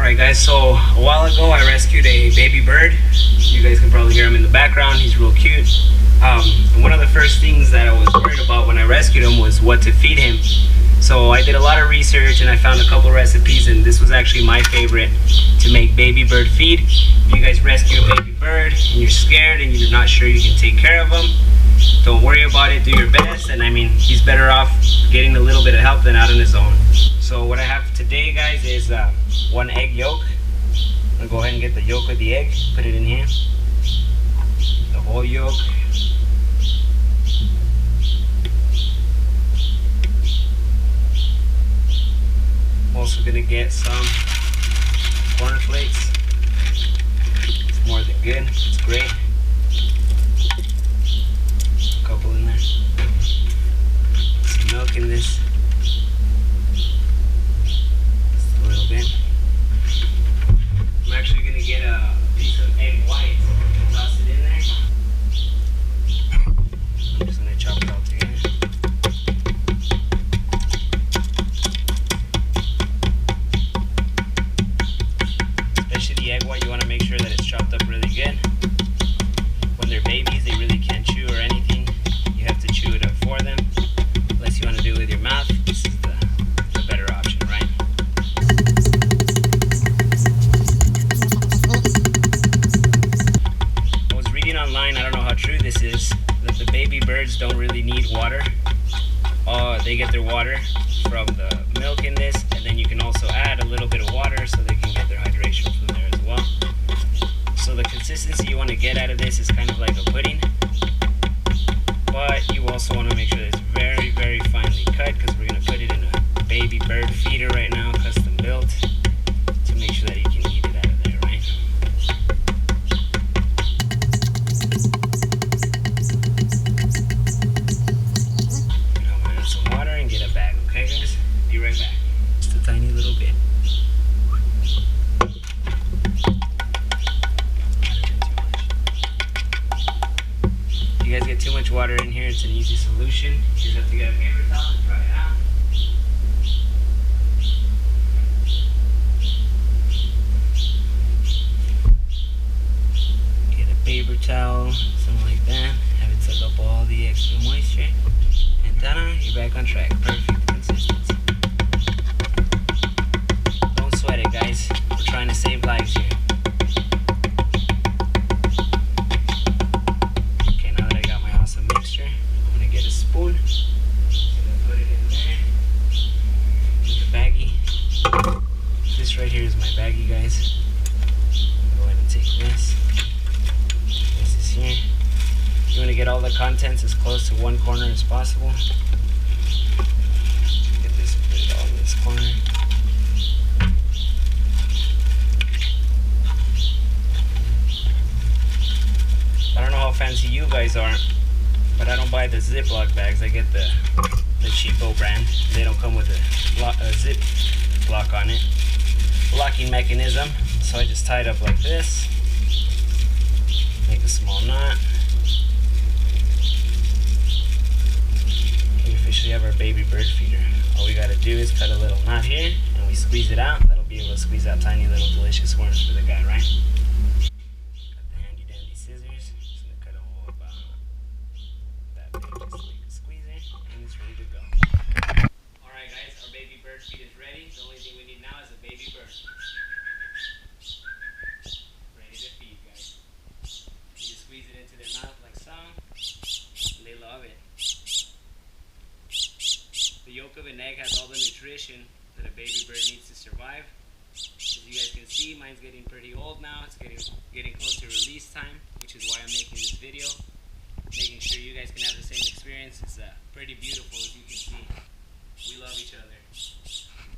Alright guys, so a while ago I rescued a baby bird. You guys can probably hear him in the background. He's real cute. And one of the first things that I was worried about when I rescued him was what to feed him. So I did a lot of research and I found a couple recipes, and this was actually my favorite to make baby bird feed. If you guys rescue a baby bird and you're scared and you're not sure you can take care of him, don't worry about it, do your best. And I mean, he's better off getting a little bit of help than out on his own. So what I have today, guys, is one egg yolk. I'm gonna go ahead and get the yolk of the egg, put it in here. The whole yolk. I'm also gonna get some corn flakes. It's more than good, it's great. A couple in there. Some milk in this. Just a little bit. I'm actually gonna get a piece of egg white and toss it in there. I'm just gonna chop it all together. Especially the egg white, you want to make sure that it's chopped up really good. When they're babies, they really can't chew or anything. You have to chew it up for them. Unless you want to do it with your mouth, this is the better option, right? I was reading online, I don't know how true this is, that the baby birds don't really need water. They get their water from the milk in this, and then you can also add a little bit of water so they can get their hydration from there as well. So the consistency you want to get out of this is kind of like a pudding, but you also want to make sure that it's very, very finely cut, because we're going to put it in a baby bird feeder right now, custom built, to make sure that you can eat it out of there, right? I'm going to add some water and get a bag, okay guys? Be right back. Just a tiny little bit. If you guys get too much water in here, it's an easy solution. You just have to get a paper towel and dry it out. Get a paper towel, something like that. Have it suck up all the extra moisture. And ta-da, you're back on track. Perfect consistency. Don't sweat it, guys. We're trying to save lives here. Okay, now that I got my awesome mixture, I'm gonna get a spoon. Just gonna put it in there. In the baggie. This right here is my baggie, guys. Go ahead and take this. This is here. You want to get all the contents as close to one corner as possible. Get this, put it all in this corner. I don't know how fancy you guys are, but I don't buy the Ziploc bags. I get the cheapo brand. They don't come with a zip lock on it. Locking mechanism. So I just tie it up like this. Make a small knot. We officially have our baby bird feeder. All we gotta do is cut a little knot here, and we squeeze it out. That'll be able to squeeze out tiny little delicious worms for the guy, right? Got the handy dandy scissors. Just gonna cut a hole about that big, just so we can squeeze it, and it's ready to go. Alright guys, our baby bird feed is ready. The only thing we need now is a baby bird. Ready to feed, guys. You just squeeze it into their mouth like so, and they love it. The yolk of an egg has all the nutrition that a baby bird needs to survive. As you guys can see, mine's getting pretty old now. It's getting close to release time, which is why I'm making this video. Making sure you guys can have the same experience. It's pretty beautiful, as you can see. We love each other.